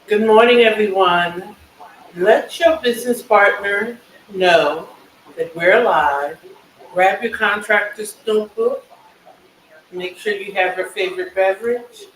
Good morning, everyone. Let your business partner know that we're live. Grab your contractor's notebook. Make sure you have your favorite beverage.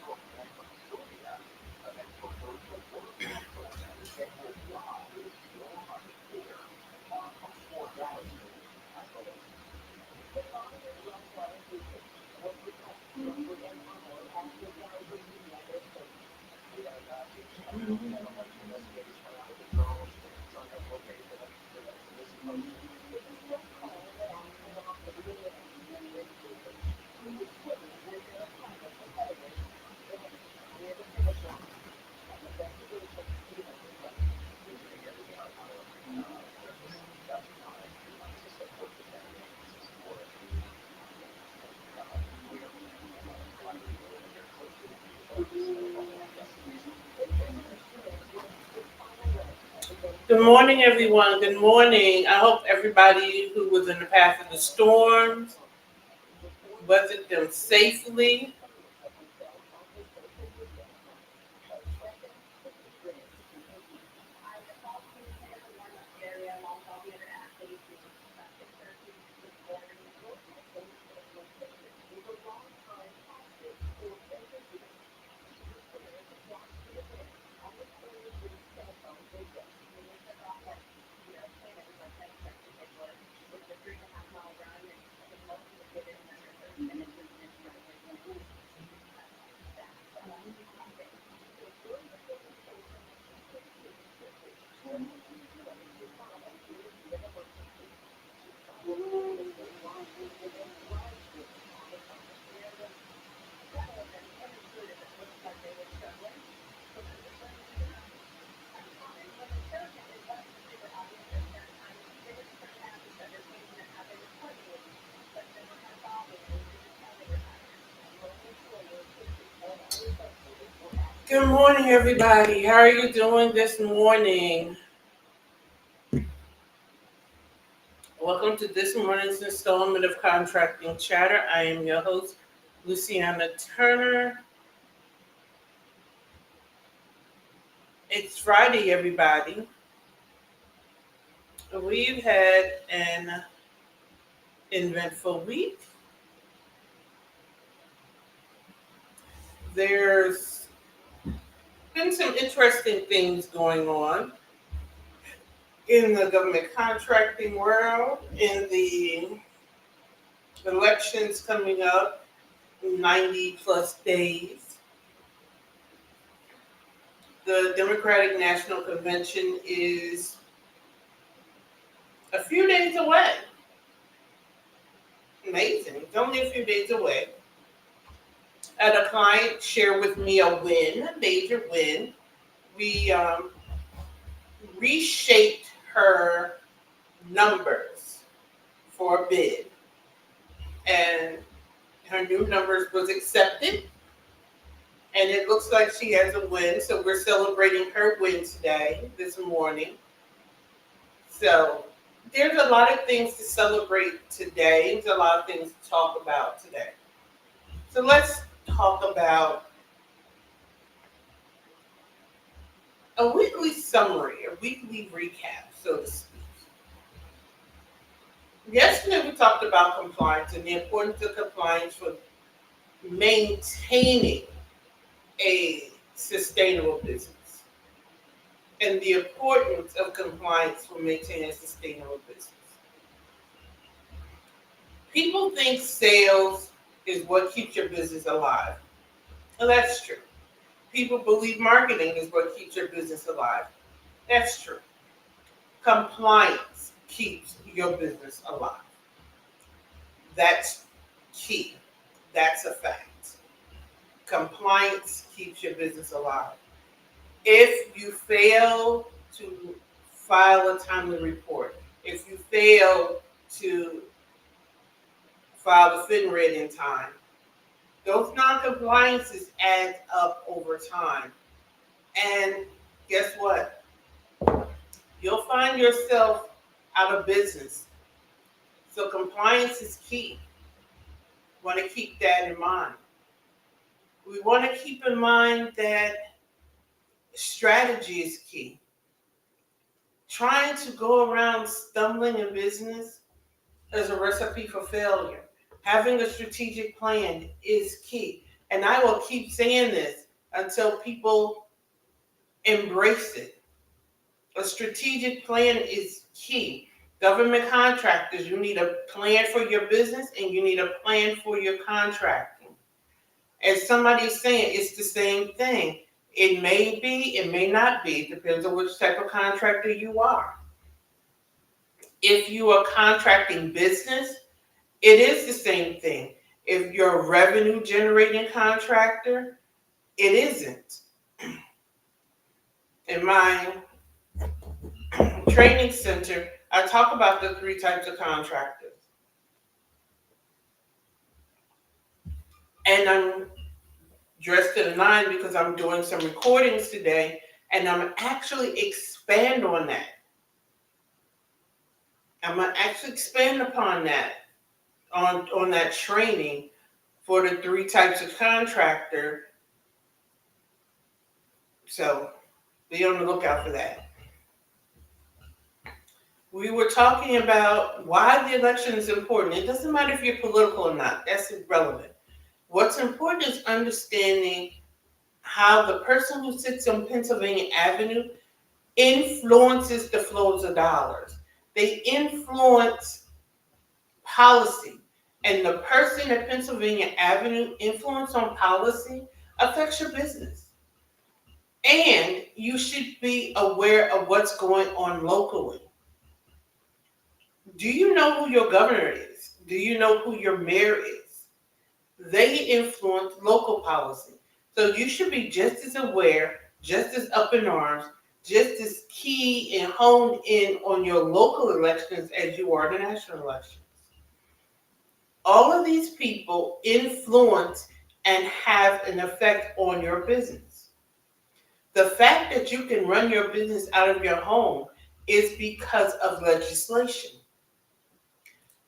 Good morning, everyone. Good morning. I hope everybody who was in the path of the storms weathered them safely. Good morning, everybody. How are you doing this morning? Welcome to this morning's installment of Contracting Chatter. I am your host, Luciana Turner. It's Friday, everybody. We've had an eventful week. There's been some interesting things going on in the government contracting world, in the elections coming up, 90 plus days. The Democratic National Convention is a few days away. Amazing. It's only a few days away. I had a client share with me a win, a major win. We reshaped her numbers for a bid, and her new numbers was accepted, and it looks like she has a win. So we're celebrating her win today, this morning. So there's a lot of things to celebrate today. There's a lot of things to talk about today. So let's talk about a weekly summary, a weekly recap, so to speak. Yesterday we talked about compliance and the importance of compliance for maintaining a sustainable business and the importance of compliance for maintaining a sustainable business. People think sales is what keeps your business alive. And that's true. People believe marketing is what keeps your business alive. That's true. Compliance keeps your business alive. That's key. That's a fact. Compliance keeps your business alive. If you fail to file a timely report, if you fail to file the FINRID in time, those non-compliances add up over time. And guess what? You'll find yourself out of business. So compliance is key. We want to keep that in mind. We want to keep in mind that Strategy is key. Trying to go around stumbling in business is a recipe for failure. Having a strategic plan is key. And I will keep saying this until people embrace it. A strategic plan is key. Government contractors, you need a plan for your business and you need a plan for your contracting. As somebody's saying, it's the same thing. It may be, it may not be. It depends on which type of contractor you are. If you are contracting business, it is the same thing. If you're a revenue generating contractor, it isn't. In my training center, I talk about the three types of contractors. And I'm dressed to the nine because I'm doing some recordings today, and I'm actually expand on that. I'm gonna actually expand upon that on that training for the three types of contractor. So be on the lookout for that. We were talking about why the election is important. It doesn't matter if you're political or not. That's irrelevant. What's important is understanding how the person who sits on Pennsylvania Avenue influences the flows of dollars. They influence policy. And the person at Pennsylvania Avenue influence on policy affects your business. And you should be aware of what's going on locally. Do you know who your governor is? Do you know who your mayor is? They influence local policy. So you should be just as aware, just as up in arms, just as key and honed in on your local elections as you are the national elections. All of these people influence and have an effect on your business. The fact that you can run your business out of your home is because of legislation.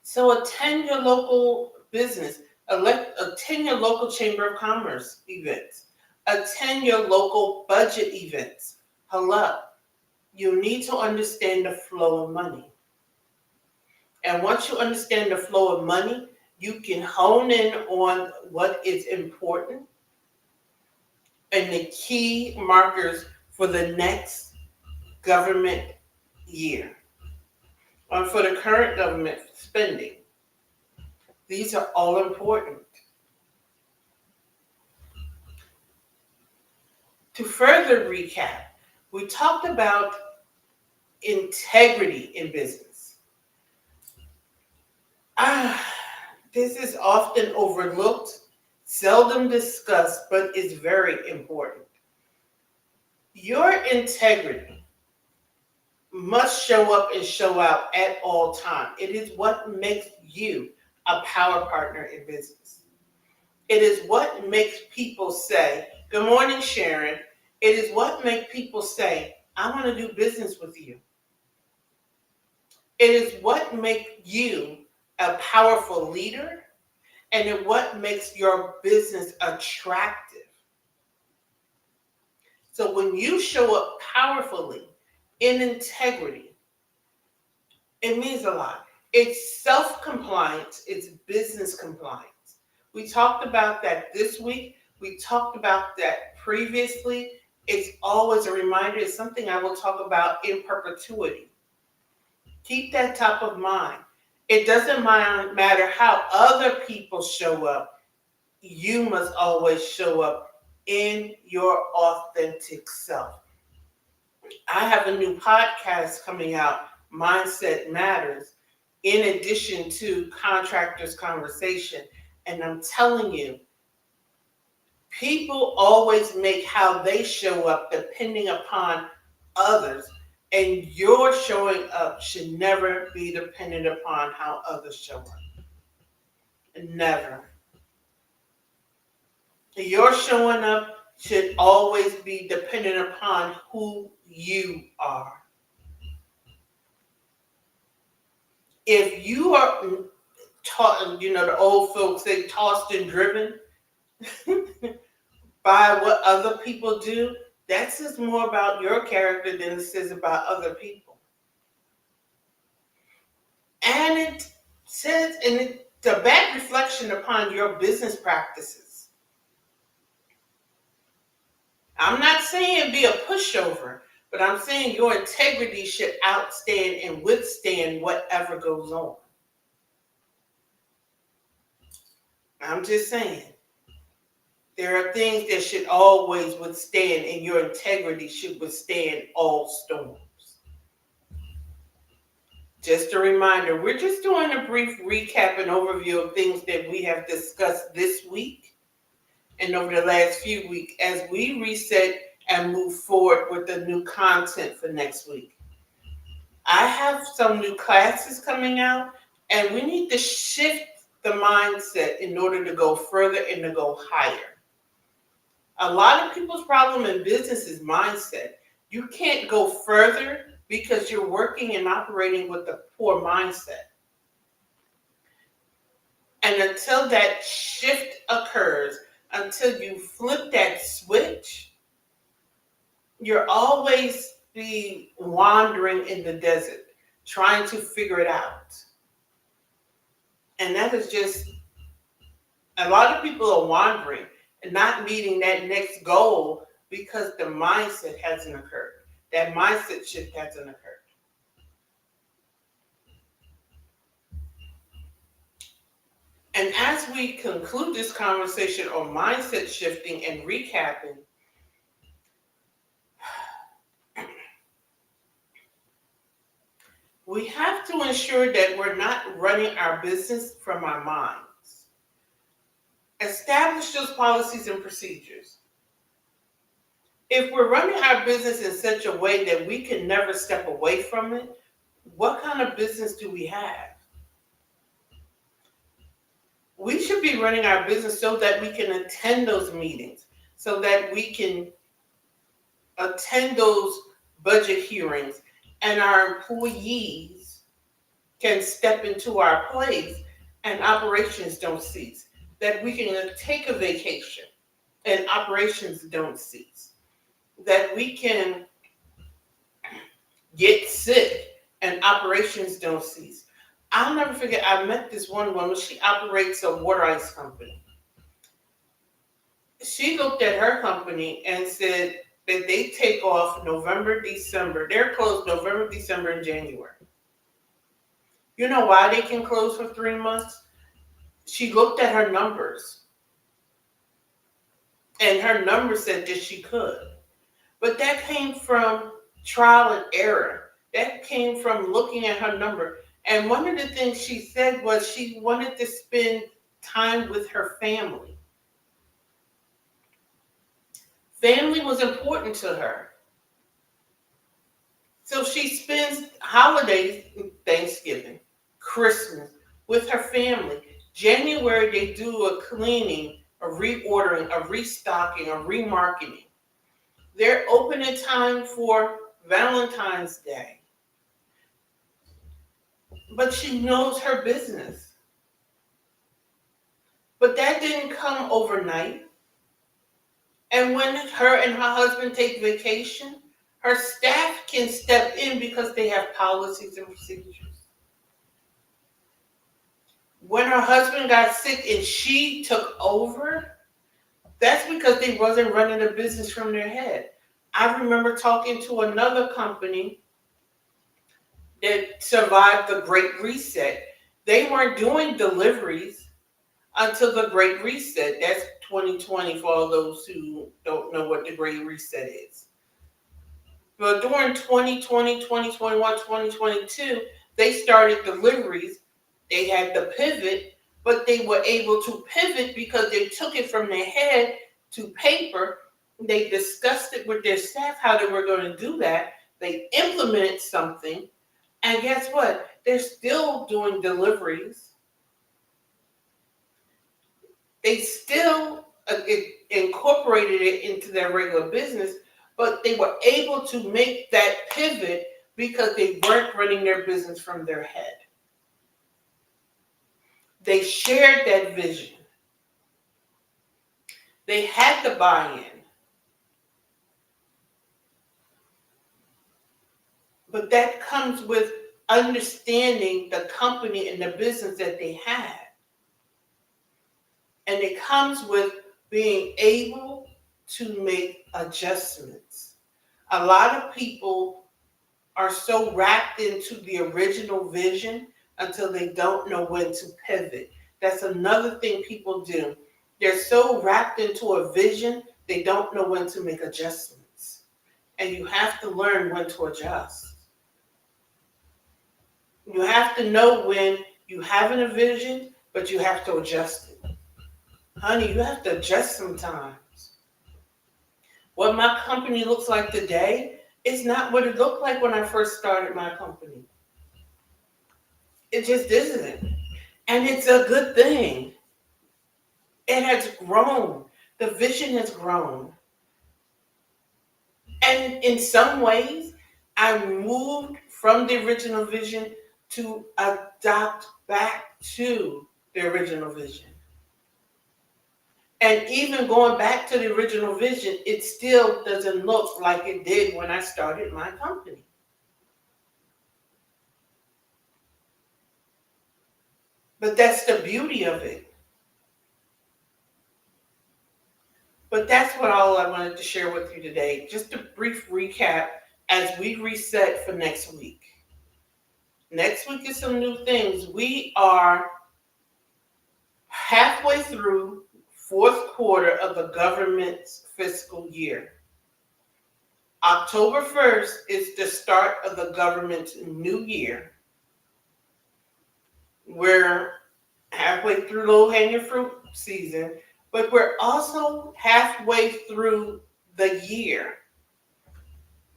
So attend your local business, attend your local Chamber of Commerce events, attend your local budget events. Hello. You need to understand the flow of money. And once you understand the flow of money, you can hone in on what is important and the key markers for the next government year or for the current government spending. These are all important. To further recap, we talked about integrity in business. This is often overlooked, seldom discussed, but is very important. Your integrity must show up and show out at all times. It is what makes you a power partner in business. It is what makes people say, "Good morning, Sharon." It is what makes people say, "I want to do business with you." It is what makes you a powerful leader, and it what makes your business attractive. So when you show up powerfully in integrity, it means a lot. It's self-compliance, it's business compliance. We talked about that this week. We talked about that previously. It's always a reminder. It's something I will talk about in perpetuity. Keep that top of mind. It doesn't matter how other people show up. You must always show up in your authentic self. I have a new podcast coming out, Mindset Matters, in addition to Contractors Conversation. And I'm telling you, people always make how they show up depending upon others. And your showing up should never be dependent upon how others show up. Never. Your showing up should always be dependent upon who you are. If you are taught, the old folks say tossed and driven by what other people do, That says more about your character than it says about other people. And it says, and it's a bad reflection upon your business practices. I'm not saying be a pushover, but I'm saying your integrity should outstand and withstand whatever goes on. I'm just saying. There are things that should always withstand, and your integrity should withstand all storms. Just a reminder, we're just doing a brief recap and overview of things that we have discussed this week and over the last few weeks as we reset and move forward with the new content for next week. I have some new classes coming out, and we need to shift the mindset in order to go further and to go higher. A lot of people's problem in business is mindset. You can't go further because you're working and operating with a poor mindset. And until that shift occurs, until you flip that switch, you'll always be wandering in the desert, trying to figure it out. And that is just, a lot of people are wandering and not meeting that next goal because the mindset hasn't occurred. That mindset shift hasn't occurred. And as we conclude this conversation on mindset shifting and recapping, we have to ensure that we're not running our business from our minds. Establish those policies and procedures. If we're running our business in such a way that we can never step away from it, what kind of business do we have? We should be running our business so that we can attend those meetings, so that we can attend those budget hearings, and our employees can step into our place and operations don't cease. That we can take a vacation and operations don't cease. That we can get sick and operations don't cease. I'll never forget, I met this one woman, she operates a water ice company. She looked at her company and said that they take off November, December. They're closed November, December, and January. You know why they can close for 3 months? She looked at her numbers. And her numbers said that she could. But that came from trial and error. That came from looking at her number. And one of the things she said was she wanted to spend time with her family. Family was important to her. So she spends holidays, Thanksgiving, Christmas, with her family. January, they do a cleaning, a reordering, a restocking, a remarketing. They're open in time for Valentine's Day. But she knows her business. But that didn't come overnight. And when her and her husband take vacation, her staff can step in because they have policies and procedures. When her husband got sick and she took over, that's because they wasn't running a business from their head. I remember talking to another company that survived the Great Reset. They weren't doing deliveries until the Great Reset. That's 2020 for all those who don't know what the Great Reset is. But during 2020, 2021, 2022, they started deliveries. They had the pivot, but they were able to pivot because they took it from their head to paper. They discussed it with their staff how they were going to do that. They implemented something. And guess what? They're still doing deliveries. They still incorporated it into their regular business, but they were able to make that pivot because they weren't running their business from their head. They shared that vision. They had the buy-in. But that comes with understanding the company and the business that they have. And it comes with being able to make adjustments. A lot of people are so wrapped into the original vision until they don't know when to pivot. That's another thing people do. They're so wrapped into a vision, they don't know when to make adjustments. And you have to learn when to adjust. You have to know when you have a vision, but you have to adjust it. Honey, you have to adjust sometimes. What my company looks like today is not what it looked like when I first started my company. It just isn't. And it's a good thing. It has grown. The vision has grown. And in some ways, I moved from the original vision to adopt back to the original vision. And even going back to the original vision, it still doesn't look like it did when I started my company. But that's the beauty of it. But that's what all I wanted to share with you today. Just a brief recap as we reset for next week. Next week is some new things. We are halfway through fourth quarter of the government's fiscal year. October 1st is the start of the government's new year. We're halfway through low-hanging fruit season, but we're also halfway through the year.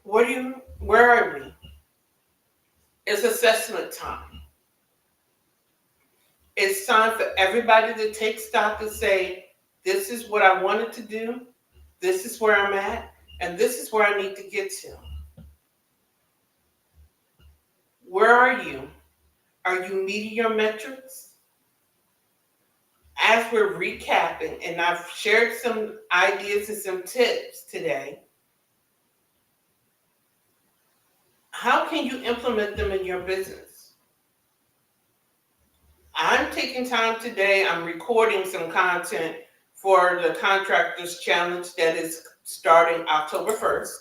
Where are we? It's assessment time. It's time for everybody to take stock and say, this is what I wanted to do, this is where I'm at, and this is where I need to get to. Where are you? Are you meeting your metrics? As we're recapping, and I've shared some ideas and some tips today, how can you implement them in your business? I'm taking time today, I'm recording some content for the Contractors Challenge that is starting October 1st.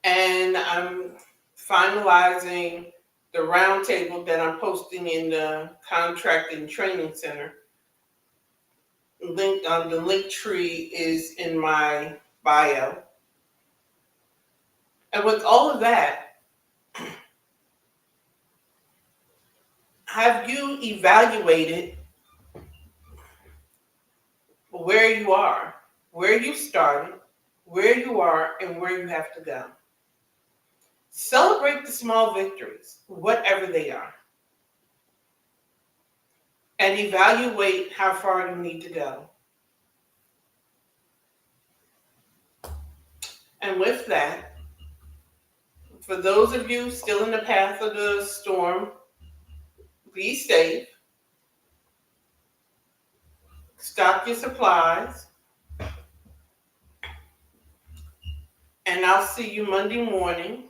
And I'm finalizing the roundtable that I'm posting in the Contracting Training Center. The link tree is in my bio. And with all of that, have you evaluated where you are, where you started, where you are, and where you have to go? Celebrate the small victories, whatever they are, and evaluate how far you need to go. And with that, for those of you still in the path of the storm, be safe, stock your supplies, and I'll see you Monday morning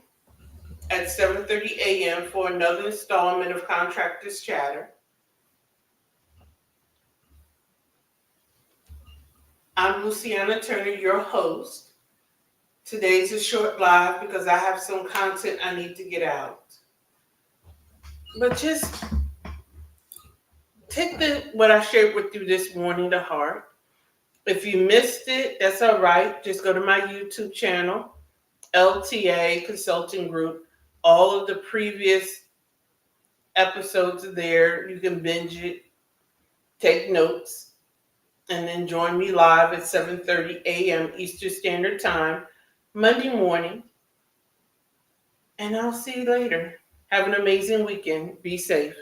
at 7:30 a.m. for another installment of Contractors Chatter. I'm Luciana Turner, your host. Today's a short live because I have some content I need to get out. But just take what I shared with you this morning to heart. If you missed it, that's all right. Just go to my YouTube channel, LT&A Consulting Group. All of the previous episodes are there. You can binge it, take notes, and then join me live at 7:30 a.m. Eastern Standard Time, Monday morning. And I'll see you later. Have an amazing weekend. Be safe.